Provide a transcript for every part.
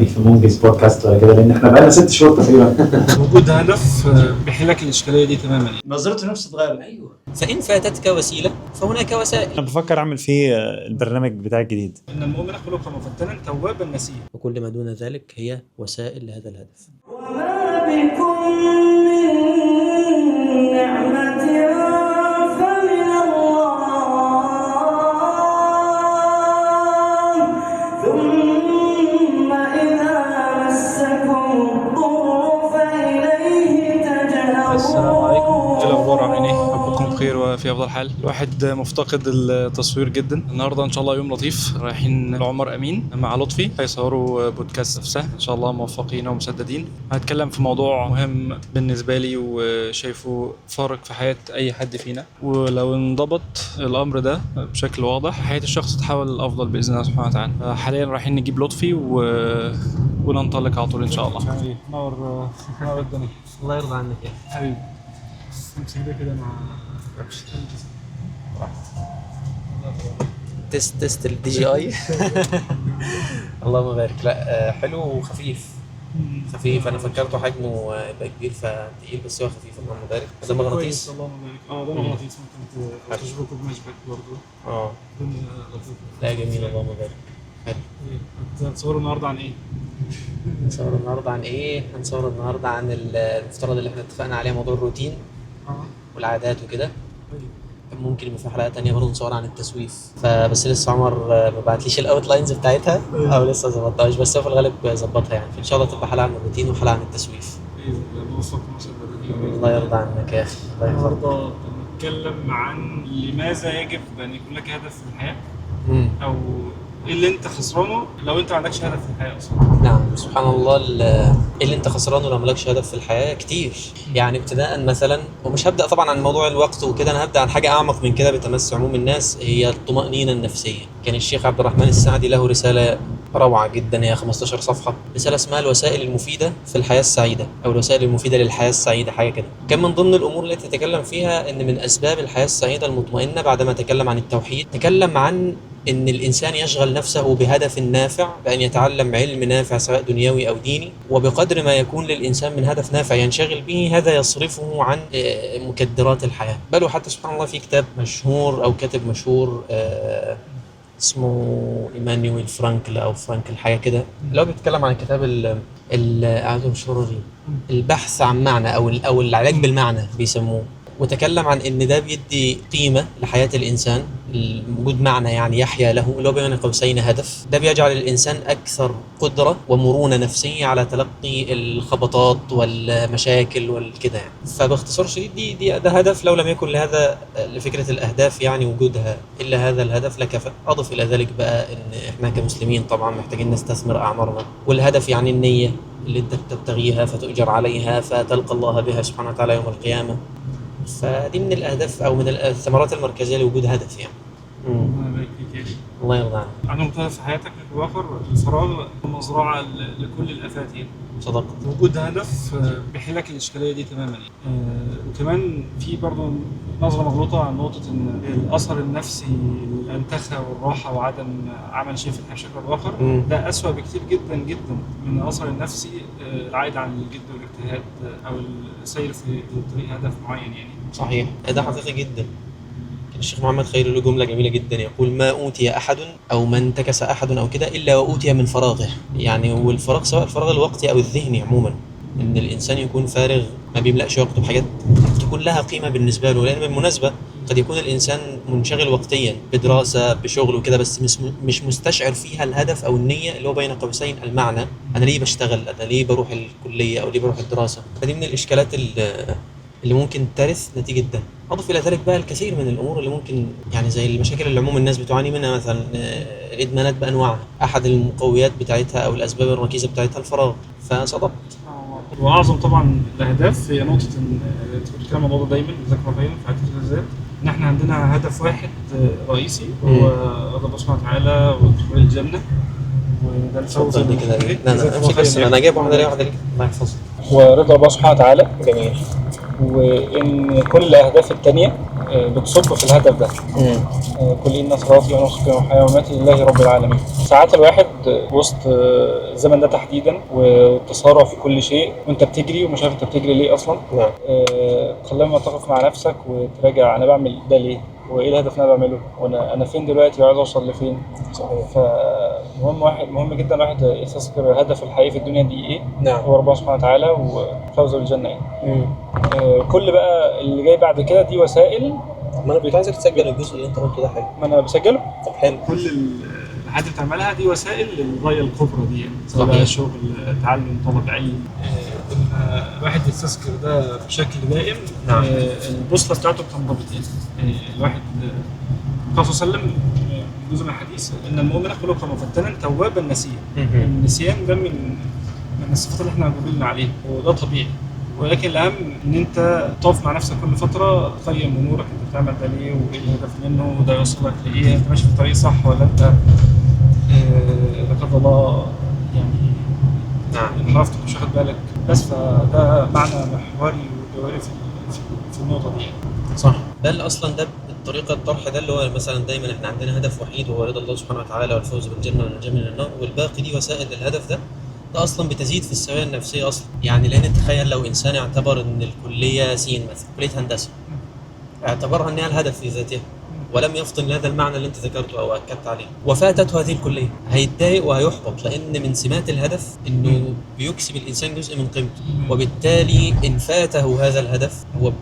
بيك في مونجز بودكاست ولا كده، لان احنا بقالنا 6 شهور تقريبا. وجود هدف بيحلك الاشكاليه دي تماما. نظرته نفسه اتغير. ايوه، فان فاتتك وسيله فهناك وسائل. انا بفكر اعمل فيه البرنامج بتاعي الجديد. ان المؤمن خلق مفتنا توابا نسيا، وكل ما دون ذلك هي وسائل لهذا الهدف. وما بكم من نعمة فمن الله، ثم إذا مسكم الضر فإليه تجأرون. السلام عليكم، ايه الاخبار؟ عاملين ايه؟ ربكم بخير وفي افضل حال. الواحد مفتقد التصوير جدا. النهارده ان شاء الله يوم لطيف، رايحين لعمر امين مع لطفي هيصوروا بودكاست نفسه، ان شاء الله موفقين ومسددين. هنتكلم في موضوع مهم بالنسبه لي وشايفه فارق في حياه اي حد فينا، ولو انضبط الامر ده بشكل واضح حياه الشخص تتحول للافضل باذن الله سبحانه وتعالى. حاليا رايحين نجيب لطفي وننطلق على طول ان شاء الله. نور الدنيا. الله يرضى عنك يا حبيبي امسك ده كده مع تست الدي اي. اللهم بارك. لا حلو وخفيف. انا فكرته حجمه يبقى كبير فتقيل، بس هو خفيف. اللهم بارك. ده مغناطيس. اللهم بارك. ده مغناطيس ممكن تشبكه بمشبك برضه. لا جميل، اللهم بارك. حلو. هتصوروا النهارده عن ايه؟ هنصور النهارده عن المفترض اللي احنا اتفقنا عليه، موضوع الروتين والعادات وكده. ممكن يبقى في حلقه تانية برضه نصور عن التسويف، فبس لسه عمر ما بعتليش الاوت لاينز بتاعتها او لسه ظبطتهاش، بس هو في الغالب ظبطها يعني. فان شاء الله تبقى حلقه عن الروتين وحلقه عن التسويف باذن الله. موفق ومسدد. الله يرضى عنك يا اخي. الله يرضى. النهارده بنتكلم عن لماذا يجب ان يكون لك هدف في الحياه، او ايه اللي انت خسرانه لو انت ما عندكش هدف في الحياه اصلا. نعم، سبحان الله. ايه اللي انت خسرانه لو مالكش هدف في الحياه؟ كتير يعني. ابتداء مثلا، ومش هبدا طبعا عن موضوع الوقت وكده، انا هبدا عن حاجه اعمق من كده بتمس عموم الناس، هي الطمانينه النفسيه. كان الشيخ عبد الرحمن السعدي له رساله روعه جدا، هي 15 صفحه، رساله اسمها الوسائل المفيده في الحياه السعيده، او الوسائل المفيده للحياه السعيده، حاجه كده. كان من ضمن الامور التي تتكلم فيها ان من اسباب الحياه السعيده المطمئنه، بعدما تكلم عن التوحيد، تكلم عن إن الإنسان يشغل نفسه بهدف نافع، بأن يتعلم علم نافع سواء دنيوي أو ديني، وبقدر ما يكون للإنسان من هدف نافع ينشغل به، هذا يصرفه عن مكدرات الحياة. بل وحتى سبحان الله في كتاب مشهور أو كاتب مشهور اسمه إيمانويل فرانكل أو فرانكل حاجة كده، لو بيتكلم عن الكتاب البحث عن معنى أو العلاج بالمعنى بيسموه، وتكلم عن ان ده بيدي قيمه لحياه الانسان، وجود معنى يعني يحيا له، اللي هو بين قوسين هدف. ده بيجعل الانسان اكثر قدره ومرونه نفسيه على تلقي الخبطات والمشاكل والكده يعني. فباختصار شديد ده هدف. لو لم يكن لهذا لفكره الاهداف يعني وجودها الا هذا الهدف لكفى. اضف الى ذلك بقى ان احنا كمسلمين طبعا محتاجين نستثمر اعمارنا، والهدف يعني النيه اللي انت تبتغيها فتؤجر عليها فتلقى الله بها سبحانه وتعالى يوم القيامه. فدي من الأهداف أو من الثمرات المركزية لوجود هدف يعني. الله يرضى عنك. عندهم هدف في حياتك الآخر، الفراغ مزرعة لكل الآفات يعني. صدقت. وجود هدف بيحلك الإشكالية دي تماما يعني. وكمان في برضو نظرة مغلوطة عن نقطة إن الأثر النفسي الأنتخة والراحة وعدم عمل شيء في الحياة بشكل أو بآخر ده أسوأ بكتير جدا جدا من الأثر النفسي العائد عن الجد والاجتهاد أو السير في طريق هدف معين يعني. صحيح، ده حقيقي جدا. الشيخ محمد خير له جملة جميلة جدا، يقول: ما أوتي أحد أو ما انتكس أحد أو كده إلا وأوتي من فراغه. يعني والفراغ سواء الفراغ الوقتي أو الذهني عموما، إن الإنسان يكون فارغ ما بيملأش وقته بحاجات تكون لها قيمة بالنسبة له. لأن بالمناسبة قد يكون الإنسان منشغل وقتيا بدراسة بشغل وكده، بس مش مستشعر فيها الهدف أو النية اللي هو بين قوسين المعنى. أنا ليه بشتغل؟ أنا ليه بروح الكلية أو ليه بروح الدراسة؟ فدي من الإشكالات اللي ممكن ترث نتيجة ده. أضف إلى ذلك بقى الكثير من الأمور اللي ممكن يعني زي المشاكل اللي عموم الناس بتعاني منها، مثلا الإدمانات بأنواعها، أحد المقويات بتاعتها أو الأسباب الركيزة بتاعتها الفراغ. فصدقت. وأعظم طبعا الأهداف هي نقطة إن بتتكلم عن الموضوع دايما ذكر فين في حياتنا بالذات، إن إحنا عندنا هدف واحد رئيسي وهو رضا الله سبحانه وتعالى ودخول الجنة. وده الفوز كده. لا أنا جايب واحدة ليه الله يحفظك. ورضا الله سبحانه وتعالى. جميل. وان كل الاهداف التانية بتصب في الهدف ده. كل إن صلاتي ونسكي ومحياي ومماتي لله رب العالمين. ساعات الواحد وسط الزمن ده تحديدا والتسارع في كل شيء وانت بتجري ومش عارف انت بتجري ليه اصلا، قلما تقف مع نفسك وتراجع انا بعمل ده ليه وايه الهدف اللي انا بعمله وانا فين دلوقتي وعايز اوصل لفين. صحيح. مهم جدا الواحد يستذكر الهدف الحقيقي في الدنيا دي ايه. نعم. هو ربنا سبحانه وتعالى وفوز بالجنه يعني. كل بقى اللي جاي بعد كده دي وسائل. ما انا كنت عايزك تسجل الجزء اللي انت قلته ده حلو. ما انا بسجله. طب حلو. كل الحاجات اللي بتعملها دي وسائل للغايه الكبرى دي يعني. صحيح. سواء شغل، تعلم، طلب علم. الواحد يستذكر ده بشكل دائم. نعم. البوصله بتاعته بتنضبط يعني. الواحد الرسول صلى الله عليه وسلم جزء من الحديث ان المؤمن خلق مفتنا توابا نسيا. النسيان ده من الصفات اللي احنا جبلنا عليها وده طبيعي، ولكن الاهم ان انت تقف مع نفسك كل فتره تقيم امورك، انت بتعمل ده ليه وايه الهدف منه وده يوصلك لايه، انت ماشي في الطريق صح ولا انت لا قدر الله يعني انحرفت ومش واخد بالك. بس فده معنى محوري وجوهري في النقطه دي. صح. ده اللي اصلا ده الطريقه الطرح ده اللي هو مثلا دايما احنا عندنا هدف وحيد وهو رضا الله سبحانه وتعالى والفوز بالجنه والنجاه من النار، والباقي دي وسائل للهدف ده. ده اصلا بتزيد في السويه النفسيه اصلا يعني. لان تخيل لو انسان اعتبر ان الكليه سين مثلا كليه هندسه، اعتبرها انها الهدف في ذاتها ولم يفطن لهذا المعنى اللي انت ذكرته او اكدت عليه وفاتته هذه الكليه، هيتضايق وهيحبط. لان من سمات الهدف انه بيكسب الانسان جزء من قيمته، وبالتالي ان فاته هذا الهدف هو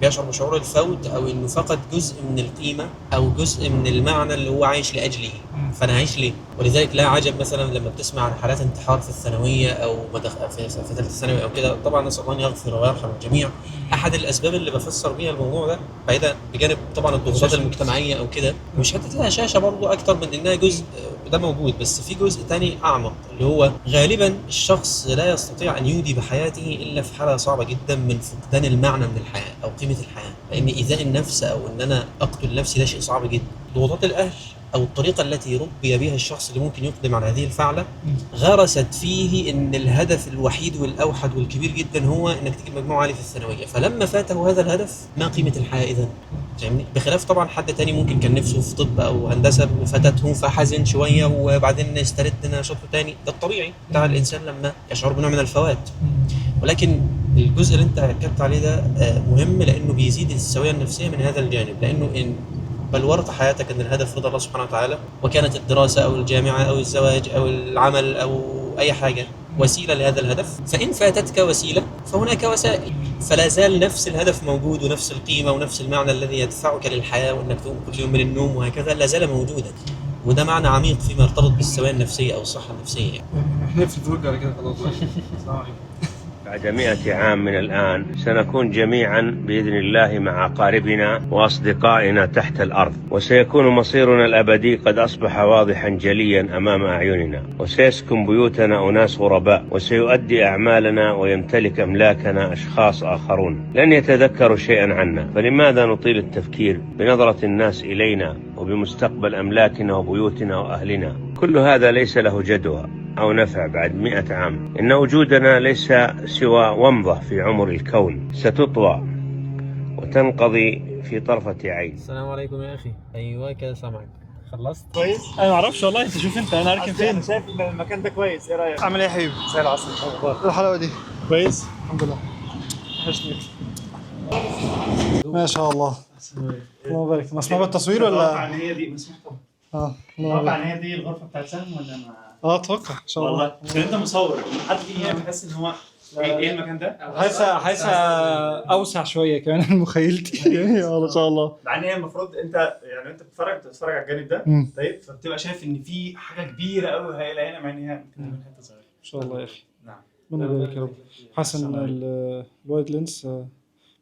بيشعر بشعور الفوت او انه فقد جزء من القيمه او جزء من المعنى اللي هو عايش لاجله. فانا عايش ليه؟ ولذلك لا عجب مثلا لما بتسمع عن حالات انتحار في الثانويه او في ثالثه ثانوي او كده. طبعا نسال الله ان يغفر ويرحم الجميع. احد الاسباب اللي بفسر بيها الموضوع ده بعيدا بجانب طبعا الضغوطات المجتمعيه او كده، مش هتلاقي شاشه برضو اكتر من انها جزء ده موجود، بس في جزء تاني اعمق اللي هو غالبا الشخص لا يستطيع ان يودي بحياته الا في حاله صعبه جدا من فقدان المعنى من الحياه او قيمه الحياه. لان ايذاء النفس او ان انا اقتل نفسي ده شيء صعب جدا. ضغوطات الاهل او الطريقه التي ربي بها الشخص اللي ممكن يقدم على هذه الفعله غرست فيه ان الهدف الوحيد والاوحد والكبير جدا هو انك تجيب مجموع عالي في الثانويه. فلما فاته هذا الهدف ما قيمه الحياه اذا؟ فاهمني؟ بخلاف طبعا حد تاني ممكن كان نفسه في طب او هندسه فاتته فحزن شويه وبعدين استرد نشاطه تاني. ده الطبيعي بتاع الانسان لما يشعر بنوع من الفوات. ولكن الجزء اللي انت اكدت عليه ده مهم لانه بيزيد السويه النفسيه من هذا الجانب. لانه ان بلورت حياتك ان الهدف رضا الله سبحانه وتعالى، وكانت الدراسه او الجامعه او الزواج او العمل او اي حاجه وسيله لهذا الهدف، فان فاتتك وسيله فهناك وسائل. فلا زال نفس الهدف موجود ونفس القيمه ونفس المعنى الذي يدفعك للحياه وانك تقوم كل يوم من النوم وهكذا لا زال موجودا. وده معنى عميق فيما يرتبط بالسويه النفسيه او الصحه النفسيه يعني. احنا في الفرق على كده خلاص. السلام عليكم. بعد 100 عام من الآن سنكون جميعا بإذن الله مع أقاربنا وأصدقائنا تحت الأرض، وسيكون مصيرنا الأبدي قد أصبح واضحا جليا أمام أعيننا، وسيسكن بيوتنا أناس غرباء، وسيؤدي أعمالنا ويمتلك أملاكنا أشخاص آخرون لن يتذكروا شيئا عنا. فلماذا نطيل التفكير بنظرة الناس إلينا وبمستقبل أملاكنا وبيوتنا وأهلنا؟ كل هذا ليس له جدوى أو نفع بعد 100 عام. إن وجودنا ليس سوى ومضة في عمر الكون ستطوى وتنقضي في طرفة عين. السلام عليكم يا اخي. ايوه كده سامعك. خلصت؟ كويس. انا ما اعرفش والله. انت شوف انت انا راكن فين. شايف المكان ده كويس. ايه رايك؟ عامل ايه يا حبيبي؟ زي العسل. ايه الحلاوه دي؟ كويس. الحمد لله. وحشني. ما شاء الله. الله يبارك. مسموح بالتصوير ولا؟ اتوقع ان هي دي مسموح طبعا. الله ان هي دي الغرفه بتاعت سهم ولا ما؟ اتوقع ان شاء الله. والله عشان انت مصور حد يجي بحس ان هو ايه المكان ده؟ حاسه اوسع شويه كمان من مخيلتي. ما شاء الله. مع ان هي المفروض انت يعني انت بتتفرج على الجانب ده طيب، فبتبقى شايف ان في حاجه كبيره قوي هايله هنا، مع ان هي ممكن حته صغيره. ان شاء الله يا اخي. نعم. ربنا يبارك يا رب. حاسس ان الوايد لينس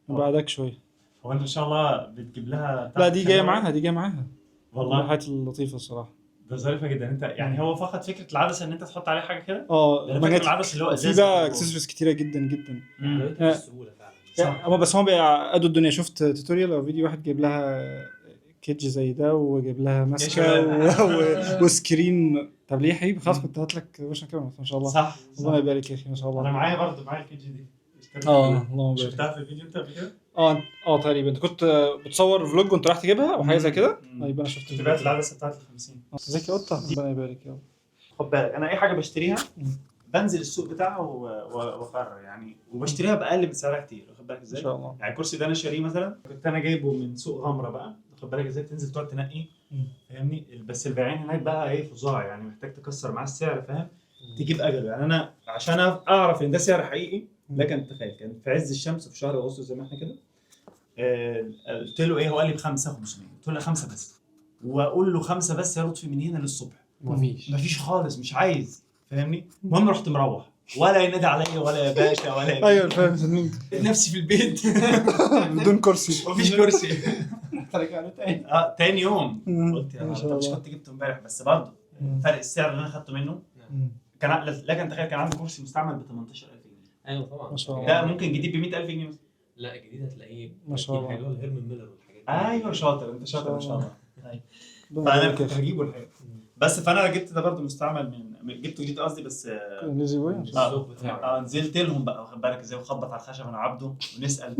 من بعدك شويه. هو انت ان شاء الله بتجيب لها؟ لا دي جايه معاها. والله الحاجات اللطيفه الصراحه. ده ظريفه جدا. انت يعني هو فقط فكره العدسه ان انت تحط عليه حاجه كده. فكره العدسه اللي هو في بقى اكسسوارز كتيره جدا جدا. السهوله فعلا. بس هم بيعقدوا الدنيا. شفت توتوريال او فيديو واحد جايب لها كيدج زي ده وجايب لها ماسكه وسكرين. طب ليه يا حبيبي؟ خلاص كنت هات لك فيرجن كاميرا ما شاء الله. صح. الله يبارك يا اخي ما شاء الله. انا معايا برضه الكيدج دي. اللهم بارك. شفتها في الفيديو انت قبل كده؟ تقريبا انت كنت بتصور فلوج وانت رايح تجيبها او حاجه زي كده. يبقى انا شفت كنت بعت العدسه بتاعت ال 50. ازيك يا قطه، ربنا يبارك يا رب. خد بالك انا اي حاجه بشتريها بنزل السوق بتاعها واقرر يعني، وبشتريها باقل من سعرها كتير، واخد بالك ان ازاي؟ شاء الله. يعني الكرسي ده انا شاريه مثلا، كنت انا جايبه من سوق غمره بقى، واخد بالك ازاي؟ تنزل تقعد تنقي، فاهمني؟ بس البياعين هناك بقى ايه فظاع يعني، محتاج تكسر معاه السعر، فاهم؟ تجيب اجل يعني. انا عشان اعرف ان ده سعر حقيقي، لكن تخيل كان في عز الشمس في شهر اغسطس زي ما احنا كده، قلت له ايه، هو قال لي ب 5,500، قلت له 5 بس، واقول له 5 بس يا لطفي من هنا للصبح، مفيش خالص، مش عايز، فاهمني؟ المهم رحت مروح، ولا ينادي عليا ولا يا باشا ولا يا ايوه فاهم. نفسي في البيت بدون كرسي. مفيش كرسي. ترجع له تاني. تاني يوم قلت يا ما نهار، شاء طب مش الله. كنت جبته امبارح؟ بس برضه فرق السعر اللي انا خدته منه كان، لكن تخيل كان عندي كرسي مستعمل ب 18,000 جنيه. ايوه طبعا ما شاء الله. ده ممكن جديد ب 100,000 جنيه مثلا. لا الجديد هتلاقيه ما شاء الله. اللي هو الهيرمن ميلر والحاجات دي. ايوه شاطر، انت شاطر ما شاء الله. ربنا فانا يبارك كنت يا أخي. هجيبه الحقيقه، بس فانا جبت ده برضه مستعمل من جبته جديد قصدي، بس ليزي واي. الذوق بتاعه. نزلت لهم بقى، واخد بالك ازاي، وخبط على الخشب انا عبده ونسال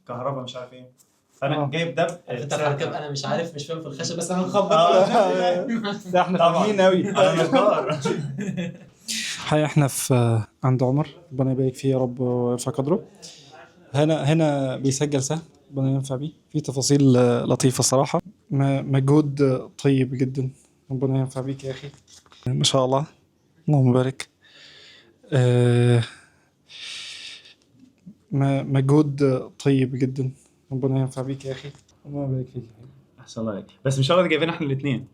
كهرباء مش عارف ايه، فانا جايب ده انت حركات انا مش عارف، مش فاهم في الخشب، بس انا هنخبط. ده احنا طبعاً. فاهمين قوي. انا نجار. الحقيقة احنا في عند عمر، ربنا يبارك فيه يا رب ويرفع قدره. هنا بيسجل سهم، ربنا ينفع بيه، في تفاصيل لطيفة صراحة، مجهود طيب جدا، ربنا ينفع بيك يا أخي ما شاء الله، اللهم بارك. مجهود طيب جدا، ربنا ينفع بيك يا أخي، ربنا يبارك فيك. احسن الله عليك، بس ان شاء الله جايبين احنا الاثنين،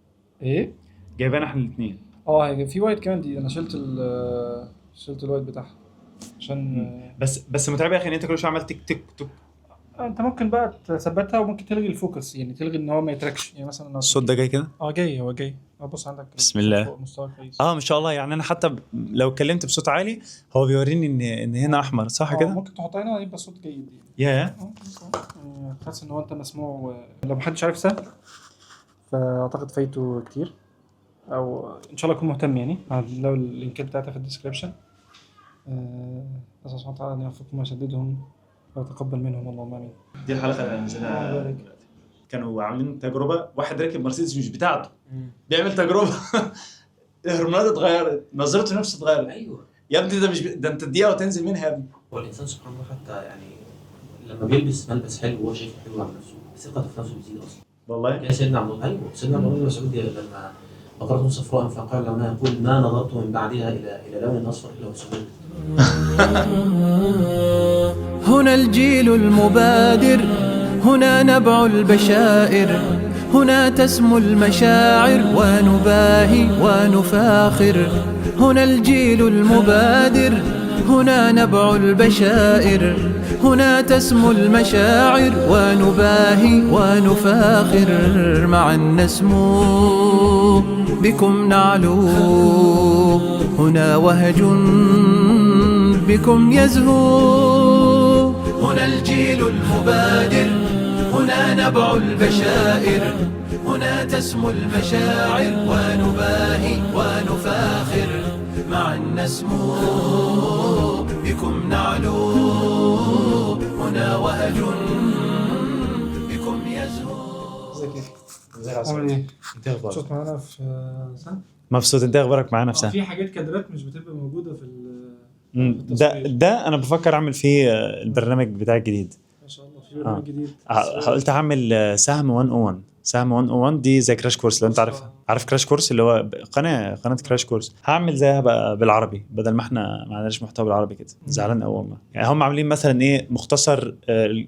ايه؟ جايبين احنا الاثنين. في وايت كمان دي، انا شلت الوايت بتاعها عشان بس متعب يا اخي ان انت كل شويه عمال تك تك تك. انت ممكن بقى تثبتها، وممكن تلغي الفوكس، يعني تلغي ان هو ما يتركش، يعني مثلا الصوت ده جاي كده؟ جاي، هو جاي. بص عندك بسم الله. فوق مستوى كويس. ما شاء الله، يعني انا حتى لو اتكلمت بصوت عالي هو بيوريني ان هنا احمر، صح كده؟ ممكن تحطها هنا يبقى الصوت جيد يا تحس ان هو انت مسموع. لو محدش عارف سهم فاعتقد فايته كتير، او ان شاء الله يكون مهتم، يعني لو اللينكات بتاعتها في الديسكربشن. نسال الله تعالى ان يوفقهم ويسددهم ويتقبل منهم، اللهم امين. دي الحلقه اللي نزلها، كانوا عاملين تجربه، واحد راكب مرسيدس مش بتاعته بيعمل تجربه. الهرمونات اتغيرت، نظرته نفسه اتغيرت. ايوه يا ابني ده مش ده انت دقيقه وتنزل منها يا ابني. هو الانسان سبحان الله حتى يعني لما بيلبس ملبس حلو وهو شايفه حلو على نفسه، ثقته في نفسه بتزيد اصلا. والله كان سيدنا عبد الله، ايوه سيدنا عبد الله بن مسعود لما بقرته صفراء فقال لما يقول ما نظرت من بعدها الى لون اصفر الا وسميت. هنا الجيل المبادر، هنا نبع البشائر، هنا تسمو المشاعر ونباهي ونفاخر. هنا الجيل المبادر، هنا نبع البشائر، هنا تسمو المشاعر ونباهي ونفاخر. معا نسمو بكم نعلو، هنا وهج بكم يزهو. هنا الجيل المبادر، هنا نبع البشائر، هنا تسمو المشاعر ونباهي ونفاخر. معا نسمو بكم نعلو، هنا وهج بكم يزهو. ازيك عامل ايه؟ صوت معانا في سهم؟ مبسوط. انت اخبارك معانا في سهم؟ في حاجات كادرات مش بتبقى موجوده في ده انا بفكر اعمل فيه البرنامج بتاعي الجديد. ما شاء الله في برنامج جديد. قلت هعمل سهم 101. سهم 101 دي زي كراش كورس، لو انت عارف كراش كورس اللي هو قناه كراش كورس. هعمل زيها بقى بالعربي، بدل ما احنا ما عندناش محتوى بالعربي كده. زعلان قوي والله. يعني هم عاملين مثلا ايه مختصر،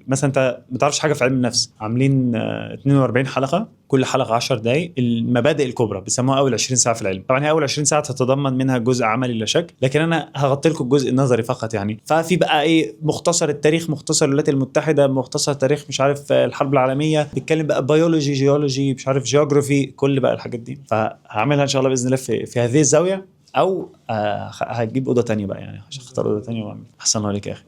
مثلا انت ما تعرفش حاجه في علم النفس، عاملين 42 حلقه، كل حلقه 10 دقائق، المبادئ الكبرى بيسموها اول 20 ساعه في العلم. طبعا هي اول 20 ساعه تتضمن منها جزء عملي لا شك، لكن انا هغطي لكم الجزء النظري فقط يعني. ففي بقى ايه مختصر التاريخ، مختصر الولايات المتحده، مختصر تاريخ مش عارف الحرب العالميه، بيتكلم بقى بيولوجي، جيولوجي، مش عارف جيوغرافي، كل بقى الحاجات دي. فهعملها ان شاء الله باذن الله في هذه الزاويه، او هجيب اوضه ثانيه بقى يعني، عشان اختار اوضه ثانيه واعمل. احسن الله عليك يا اخي.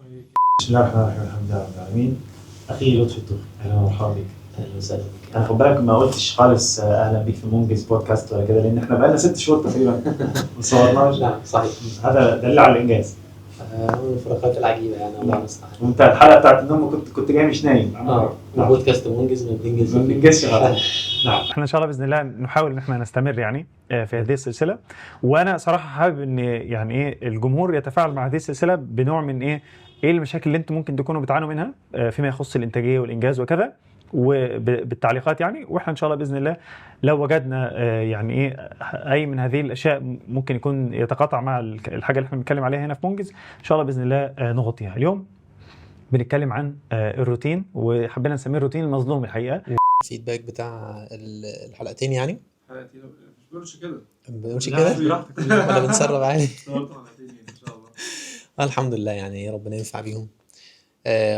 بسم الله الرحمن الرحيم، الحمد لله رب العالمين. اخي لطفي الطوخي، اهلا ومرحبا بك. اهلا وسهلا. انا خد بالك ما قلتش خالص اهلا بيك في مونجز بودكاست ولا كده، لان احنا بقالنا 6 شهور تقريبا ما صورناش. نعم صحيح. هذا دليل على الانجاز. من الفراغات العجيبه يعني الله المستعان. وانت الحلقه بتاعت النوم كنت جاي مش نايم. وبودكاست منجز ما بننجز ما بننجزش غلط. نعم احنا ان شاء الله باذن الله نحاول ان احنا نستمر يعني في هذه السلسله. وانا صراحه حابب ان يعني ايه الجمهور يتفاعل مع هذه السلسله بنوع من ايه المشاكل اللي انتم ممكن تكونوا بتعانوا منها فيما يخص الانتاجيه والانجاز وكذا، وبالتعليقات يعني. واحنا ان شاء الله باذن الله لو وجدنا يعني ايه اي من هذه الاشياء ممكن يكون يتقاطع مع الحاجه اللي احنا بنتكلم عليها هنا في منجز، ان شاء الله باذن الله نغطيها. اليوم بنتكلم عن الروتين، وحبينا نسميه الروتين المظلوم الحقيقه. الفيدباك بتاع الحلقتين يعني مش بقولش كده ما بنقولش كده ولا بنسرب عادي؟ الحمد لله يعني ربنا ينفع بيهم.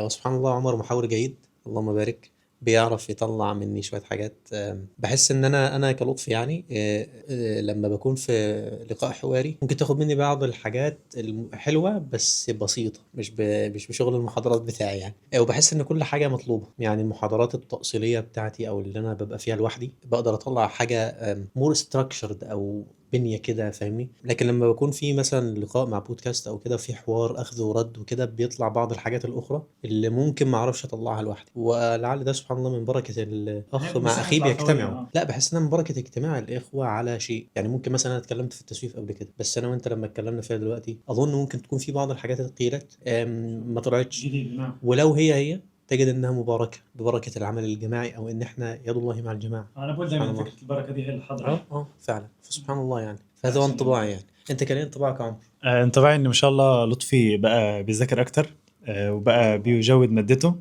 وسبحان الله عمر محاور جيد اللهم بارك، بيعرف يطلع مني شوية حاجات. بحس ان انا كلطفي يعني لما بكون في لقاء حواري ممكن تاخد مني بعض الحاجات الحلوة بس بسيطة، مش بشغل المحاضرات بتاعي يعني. وبحس ان كل حاجة مطلوبة يعني. المحاضرات التأصيلية بتاعتي او اللي انا ببقى فيها لوحدي بقدر اطلع حاجة مور ستراكشرد او بنية كده فاهمني. لكن لما بكون في مثلا لقاء مع بودكاست او كده في حوار اخذ ورد وكده بيطلع بعض الحاجات الاخرى اللي ممكن ما اعرفش اطلعها لوحدي. ولعل ده سبحان الله من بركة الاخ مع اخيه بيجتمعوا. لا بحس انها من بركة اجتماع الاخوة على شيء يعني. ممكن مثلا انا اتكلمت في التسويف قبل كده، بس انا وانت لما اتكلمنا فيها دلوقتي اظن ممكن تكون في بعض الحاجات الثقيلة ما طلعتش، ولو هي تجد انها مباركه ببركه العمل الجماعي او ان احنا يد الله مع الجماعه. انا بقول دايما فكره البركه دي هي الحضره. فعلا فسبحان الله يعني. فهذا هو انطباعي يعني. انت كان ايه انطباعك يا عمر؟ انطباعي ان ما شاء الله لطفي بقى بيذاكر اكتر وبقى بيجود مادته.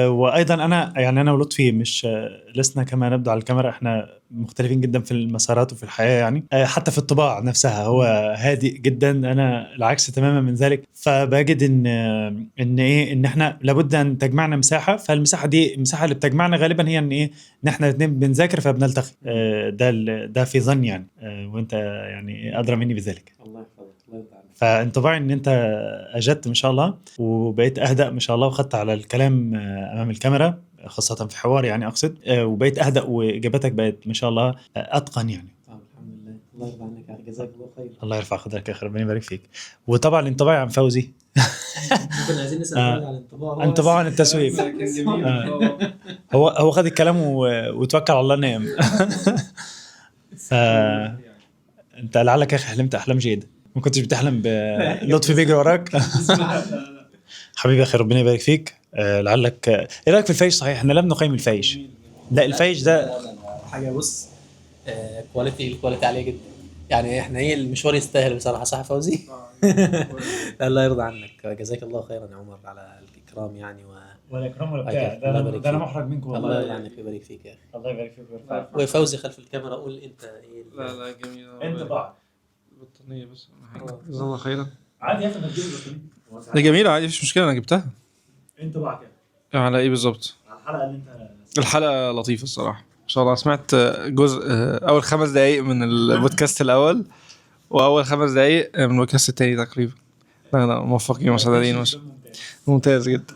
وايضا انا ولطفي مش لسنا كما نبدو على الكاميرا، احنا مختلفين جدا في المسارات وفي الحياه يعني. حتى في الطباع نفسها هو هادئ جدا، انا العكس تماما من ذلك. فبجد ان احنا لابد ان تجمعنا مساحه، فالمساحه دي المساحه اللي بتجمعنا غالبا هي ان احنا الاثنين بنذاكر فبنلتقي. ده في ظني يعني، وانت يعني ادرى مني بذلك. الله يحفظك الله يرضى عنك. فانطباعي ان انت اجدت ما شاء الله وبقيت اهدأ ما شاء الله، وخدت على الكلام امام الكاميرا خاصة في حوار يعني اقصد، وبقيت اهدأ واجابتك بقت ما شاء الله اتقن يعني. الحمد لله الله يرضى عنك يا اخي جزاك الله خير. الله يرفع قدرك يا اخي ربنا يبارك فيك. وطبعا انطباعي عن فوزي كنا عايزين نسأل على الانطباع. انطباع عن التسويف. هو خد الكلام وتوكل على الله نام. انت لعلك يا اخي حلمت احلام جيده، ما كنتش بتحلم بلطفي بيجري وراك. حبيبي يا اخي ربنا يبارك فيك. لعلك ايه رايك في الفيش؟ صحيح احنا لم نقيم الفيش. لا الفيش ده حاجه بص الكواليتي عاليه جدا يعني. احنا المشوار يستاهل بصراحه صح فوزي. الله يرضى عنك جزاك الله خيرا يا عمر على الاكرام يعني. ولا اكرام ولا بتاع ده انا محرج منكم والله. الله يرضى عنك ويبارك فيك يا اخي. الله يبارك فيك ويرفعك. وفوزي خلف الكاميرا قول انت ايه. لا جميل. انت بعد البطانيه بس جزاه الله خيرا. عادي يا اخي ما تجيب البطانيه ده جميله عادي مفيش مشكله انا جبتها. انت بعد على ايه بالظبط؟ على الحلقه اللي انت الحلقه لطيفه الصراحه ما شاء الله. سمعت جزء اول 5 دقائق من البودكاست الاول واول 5 دقائق من البودكاست الثاني تقريبا. لا موفقين وسعدين ممتاز جدا.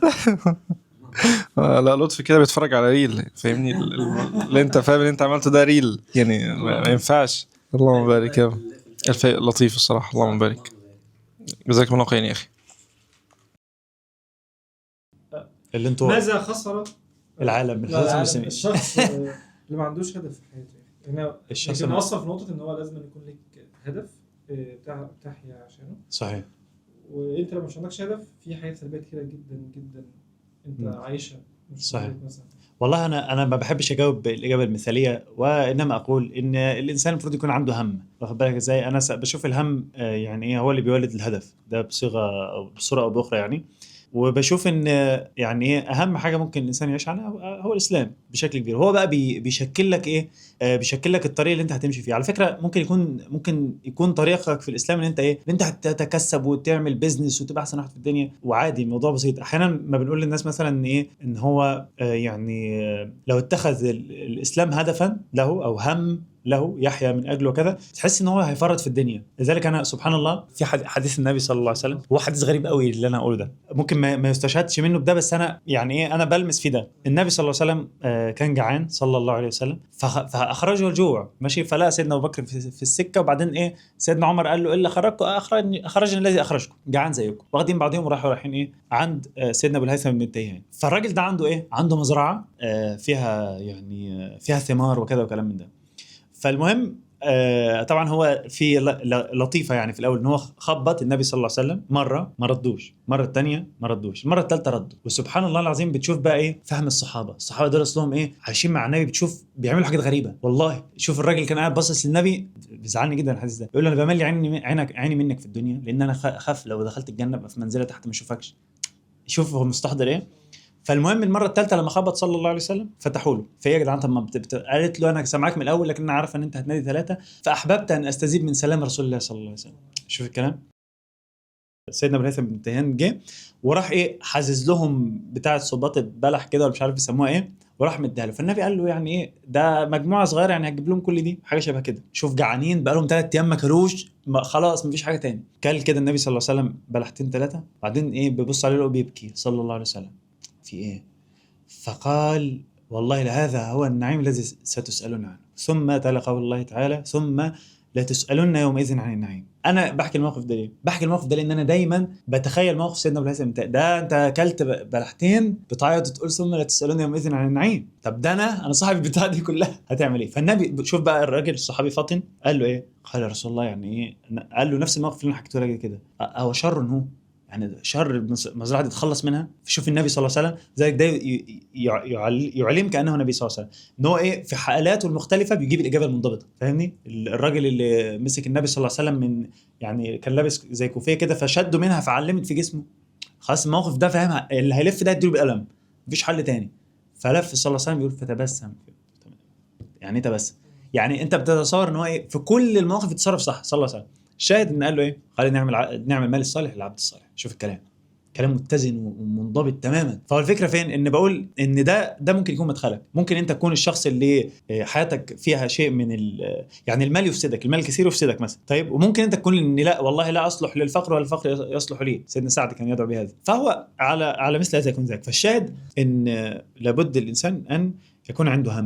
لا لطفي كده بيتفرج على ريل فاهمني. اللي انت فاهم اللي انت عملته ده ريل يعني ما ينفعش. اللهم بارك يا لطيف الصراحه اللهم بارك جزاكم الله خير يا اخي. اللي انتوا ماذا خسر العالم الشخص اللي ما عندوش هدف في حياته هنا؟ الشخص اللي نوصل في نقطة ان هو لازم يكون لك هدف تحيا عشانه. صحيح. وانت لو مش عندكش هدف في حياة سلبية كتيرة جدا جدا انت عايشها. صحيح. والله انا ما بحبش اجاوب الاجابه المثاليه، وانما اقول ان الانسان المفروض يكون عنده هم. واخد بالك ازاي؟ انا بشوف الهم يعني ايه هو اللي بيولد الهدف ده بصوره او باخرى يعني. وبشوف ان يعني ايه اهم حاجه ممكن الانسان يعيش عنها هو الاسلام بشكل كبير. هو بقى بيشكل لك ايه بيشكل لك الطريق اللي انت هتمشي فيه. على فكره ممكن يكون طريقك في الاسلام ان انت ايه ان انت هتتكسب وتعمل بيزنس وتبقى احسن واحد في الدنيا، وعادي الموضوع بسيط. احيانا ما بنقول للناس مثلا ايه ان هو يعني لو اتخذ الاسلام هدفا له او هم له يحيا من اجله وكذا، تحس ان هو هيفرط في الدنيا. لذلك انا سبحان الله في حديث النبي صلى الله عليه وسلم، هو حديث غريب قوي اللي انا اقوله ده، ممكن ما يستشهدش منه بده، بس انا يعني ايه انا بلمس في ده. النبي صلى الله عليه وسلم كان جعان صلى الله عليه وسلم، فاخرجه الجوع ماشي، فلا سيدنا ابو بكر في السكه، وبعدين ايه سيدنا عمر قال له الا اخرجني الذي اخرجكم، جعان زيكم، واخدين بعضهم وراحوا رايحين ايه عند سيدنا ابو الهيثم بن التيهان. فالراجل ده عنده ايه، عنده مزرعه فيها يعني فيها ثمار وكذا وكلام من ده. فالمهم طبعا هو في لطيفه يعني في الاول ان هو خبط النبي صلى الله عليه وسلم مره ما ردوش، مره الثانيه ما ردوش، المره الثالثه ردوا. وسبحان الله العظيم بتشوف بقى ايه فهم الصحابه دول اصلهم ايه عايشين مع النبي، بتشوف بيعملوا حاجات غريبه والله. شوف الراجل كان قاعد باصص للنبي، بيزعلني جدا الحديث ده، يقول له انا بملي عيني منك في الدنيا، لان انا خاف لو دخلت الجنه ابقى في منزله تحت ما اشوفكش. شوف هو مستحضر ايه. فالمهم المره الثالثه لما خبط صلى الله عليه وسلم فتحوا له، فهي يا جدعان طب ما قالت له انا سامعاك من الاول لكن انا عارفه ان انت هتنادي ثلاثه، فاحببت ان استزيد من سلام رسول الله صلى الله عليه وسلم. شوف الكلام. سيدنا ابو الهيثم بن التيهان جه وراح ايه حازز لهم بتاعه صباط البلح كده ولا مش عارف يسموها ايه، وراح مديها له. فالنبي قال له يعني ايه ده مجموعه صغيره يعني هتجيب لهم كل دي حاجه شبه كده. شوف جعانين بقى لهم 3 ايام ما كلوش، خلاص مفيش حاجه تاني. كل كده النبي صلى الله عليه وسلم بلحتين 3، بعدين ايه بيبص عليه له بيبكي صلى الله عليه وسلم، في ايه؟ فقال والله لهذا هو النعيم الذي ستسألون عنه. ثم تلا قول الله تعالى ثم لا تسألون يومئذ عن النعيم. انا بحكي الموقف ده ليه؟ بحكي الموقف ده لان انا دايما بتخيل موقف سيدنا ابو الهيثم ده، انت اكلت بلحتين بتعيط وتقول ثم لا تسألون يومئذ عن النعيم. طب ده انا صاحب البتاع دي كلها هتعمل ايه؟ فالنبي شوف بقى الراجل الصحابي فاطن قال له ايه؟ قال يا رسول الله يعني ايه؟ قال له نفس الموقف اللي انا حكيته لك كده، هو شر هو يعني شر المزرعه دي تتخلص منها. شوف النبي صلى الله عليه وسلم ذلك ده يعلم كانه نبي صلى الله عليه وسلم ان هو ايه في حالاته المختلفه بيجيب الاجابه المنضبطه. فاهمني؟ الراجل اللي مسك النبي صلى الله عليه وسلم من يعني كان لابس زي كوفيه كده فشده منها فعلمت في جسمه، خلاص الموقف ده فاهمها، اللي هيلف ده يديله بقلم مفيش حل تاني. فلف صلى الله عليه وسلم يقول فتبسم. يعني تبسم يعني انت بتتصور ان هو ايه في كل المواقف يتصرف صح صلى الله عليه وسلم. الشاهد ان قال له ايه؟ قال نعمل مال الصالح للعبد الصالح. شوف الكلام، كلام متزن ومنضبط تماما. فهو الفكره فين؟ ان بقول ان ده ممكن يكون مدخلك، ممكن انت تكون الشخص اللي حياتك فيها شيء من يعني المال يفسدك، المال كثير يفسدك مثلا. طيب وممكن انت تكون ان لا والله لا اصلح للفقر ولا الفقر يصلح لي. سيدنا سعد كان يدعو بهذا. فهو على مثل هذا يكون ذاك. فالشاهد ان لابد الانسان ان يكون عنده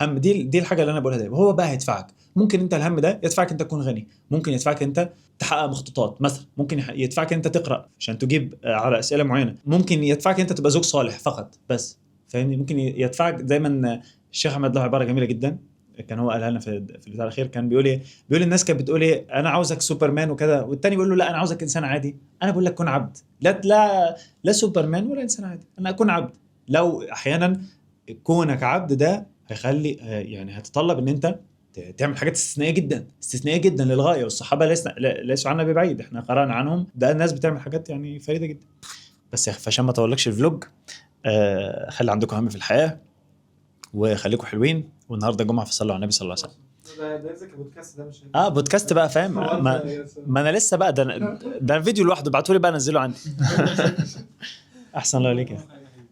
هم دي الحاجه اللي انا بقولها دايما. وهو بقى هيدفعك، ممكن انت الهم ده يدفعك انت تكون غني، ممكن يدفعك انت تحقق مخطوطات مثلا، ممكن يدفعك انت تقرا عشان تجيب على اسئله معينه، ممكن يدفعك انت تبقى زوج صالح فقط بس. فاهمني؟ ممكن يدفعك دايما. الشيخ احمد له عباره جميله جدا كان هو قالها لنا في البتاع الاخير، كان بيقول ايه؟ بيقول الناس كانت بتقول ايه انا عاوزك سوبرمان وكذا، والتاني بيقول له لا انا عاوزك انسان عادي. انا بقول لك كن عبد، لا سوبرمان ولا انسان عادي، انا اكون عبد. لو احيانا كونك عبد ده هيخلي يعني هتطلب ان انت تعمل حاجات استثنائيه جدا للغايه. والصحابه ليسوا عنا ببعيد، احنا قرانا عنهم ده الناس بتعمل حاجات يعني فريده جدا. بس يا اخي عشان ما اطولكش الفلوج، خلي عندكم هم في الحياه وخليكم حلوين. والنهارده جمعه فصلوا على النبي صلى الله عليه وسلم. ده زي بودكاست ده مش بودكاست بقى فاهم. ما انا لسه بقى ده فيديو لوحده، ابعتوا لي بقى انزله عندي. احسن الله عليك.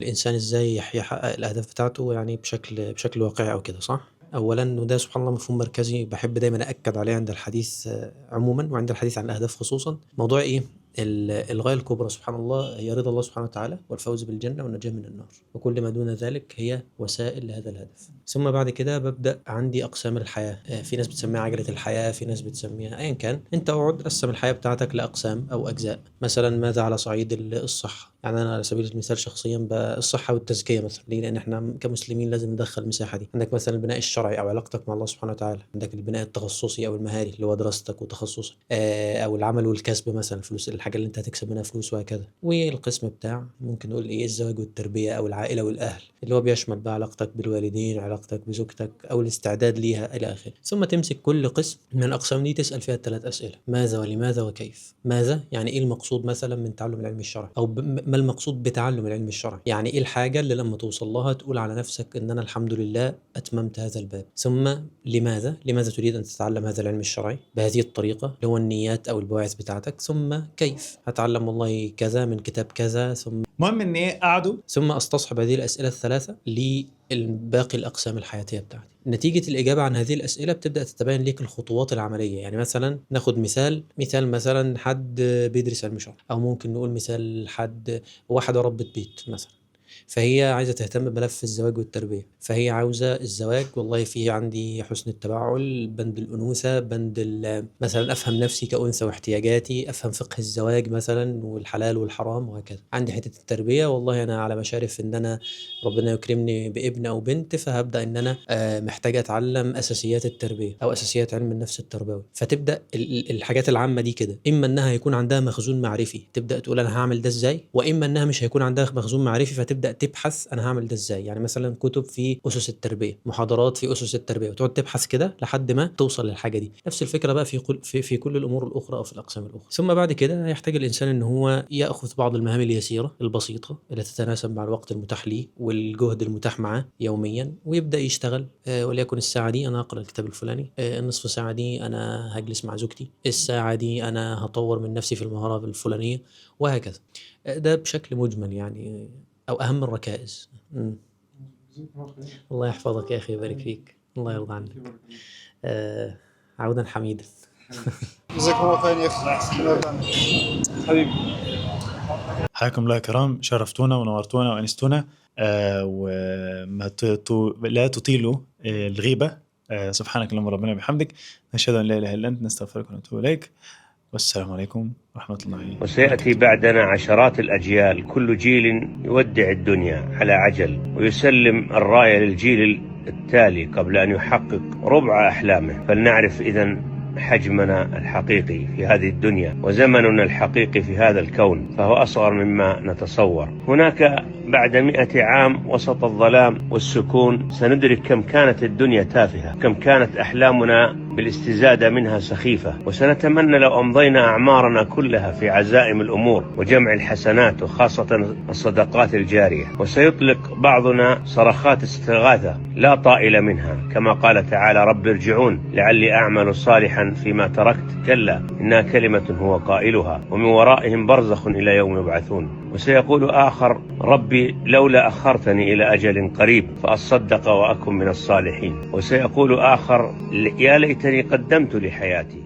الانسان ازاي يحقق الاهداف بتاعته يعني بشكل واقعي او كده صح. اولا وده سبحان الله مفهوم مركزي بحب دايما اكد عليه عند الحديث عموما وعند الحديث عن الاهداف خصوصا. موضوع ايه؟ الغاية الكبرى سبحان الله هي رضا الله سبحانه وتعالى والفوز بالجنة والنجاة من النار، وكل ما دون ذلك هي وسائل لهذا الهدف. ثم بعد كده ببدأ عندي أقسام الحياة، في ناس بتسميها عجلة الحياة، في ناس بتسميها أيا كان. أنت اقعد قسم الحياة بتاعتك لأقسام أو أجزاء. مثلا ماذا على صعيد الصحة؟ يعني أنا على سبيل المثال شخصيا الصحة والتزكية مثلا. ليه؟ لأن إحنا كمسلمين لازم ندخل المساحة دي. عندك مثلا البناء الشرعي أو علاقتك مع الله سبحانه وتعالى، عندك البناء التخصصي أو المهاري اللي هو دراستك وتخصصك، أو العمل والكسب مثلا الفلوس، الحاجة اللي أنت هتكسب منها فلوس وهكذا. والقسم بتاع ممكن نقول إيه الزواج والتربية أو العائلة والأهل، اللي هو بيشمل بقى علاقتك بالوالدين، علاقتك بزوجتك أو الاستعداد ليها إلى آخره. ثم تمسك كل قسم من الأقسام دي تسأل فيها 3 أسئلة: ماذا ولماذا وكيف. ماذا يعني إيه المقصود مثلا من تعلم العلم الشرعي، أو ما المقصود بتعلم العلم الشرعي، يعني إيه الحاجة اللي لما توصل لها تقول على نفسك إن أنا الحمد لله أتممت هذا الباب. ثم لماذا تريد أن تتعلم هذا العلم الشرعي بهذه الطريقة اللي هو النيات أو البواعث بتاعتك. ثم كيف كيف هتعلم والله كذا من كتاب كذا، المهم ان ايه قعدوا ثم استصحب هذه الأسئلة الثلاثة لباقي الأقسام الحياتية بتاعتي. نتيجة الإجابة عن هذه الأسئلة بتبدأ تتبين لك الخطوات العملية. يعني مثلا ناخد مثال مثلا حد بيدرس علم شرع، أو ممكن نقول مثال حد واحدة ربة بيت مثلا، فهي عايزة تهتم بملف الزواج والتربية، فهي عاوزة الزواج والله فيه عندي حسن التبعل، بند الأنوثة، بند مثلا أفهم نفسي كأنثى واحتياجاتي، أفهم فقه الزواج مثلا والحلال والحرام وهكذا. عندي حتة التربية، والله أنا على مشارف إن أنا ربنا يكرمني بابن أو بنت، فهبدأ إن أنا محتاج أتعلم أساسيات التربية أو أساسيات علم النفس التربوي. فتبدأ الحاجات العامة دي كده، إما إنها يكون عندها مخزون معرفي تبدأ تقول أنا هعمل ده إزاي، وإما إنها مش هيكون عندها مخزون معرفي فتبدأ تبحث أنا هعمل ده إزاي. يعني مثلا كتب في أسس التربية، محاضرات في أسس التربية، وتقعد تبحث كده لحد ما توصل للحاجة دي. نفس الفكرة بقى في كل الأمور الأخرى أو في الأقسام الأخرى. ثم بعد كده يحتاج الإنسان إن هو يأخذ بعض المهام اليسيرة البسيطة اللي تتناسب مع الوقت المتاح ليه والجهد المتاح معاه يوميا، ويبدأ يشتغل. وليكن الساعة دي أنا هقرأ الكتاب الفلاني، النصف ساعة دي أنا هجلس مع زوجتي، الساعة دي أنا هطور من نفسي في المهارة الفلانية، وهكذا. ده بشكل مجمل يعني، أو أهم الركائز. الله يحفظك يا أخي، يبارك فيك، الله يرضى عنك. عودا حميدا. جزاكم الله خير يا اخي حبيبي. حياكم الله يا كرام، شرفتونا ونورتونا وانستونا. وما لا تطيلوا الغيبة. سبحانك اللهم ربنا بحمدك، نشهد ان لا اله الا انت، نستغفرك ونتوب اليك، والسلام عليكم ورحمة الله وبركاته. وسيأتي بعدنا عشرات الأجيال، كل جيل يودع الدنيا على عجل ويسلم الراية للجيل التالي قبل أن يحقق ربع أحلامه. فلنعرف إذن حجمنا الحقيقي في هذه الدنيا وزمننا الحقيقي في هذا الكون، فهو أصغر مما نتصور. هناك بعد 100 عام وسط الظلام والسكون سندرك كم كانت الدنيا تافهة، كم كانت أحلامنا بالاستزادة منها سخيفة، وسنتمنى لو أمضينا أعمارنا كلها في عزائم الأمور وجمع الحسنات وخاصة الصدقات الجارية. وسيطلق بعضنا صرخات استغاثة لا طائل منها، كما قال تعالى رب ارجعون لعلي أعمل صالحا فيما تركت، كلا إنها كلمة هو قائلها ومن ورائهم برزخ إلى يوم يبعثون. وسيقول آخر ربي لولا أخرتني إلى أجل قريب فأصدق وأكن من الصالحين. وسيقول آخر يا ليتني قدمت لحياتي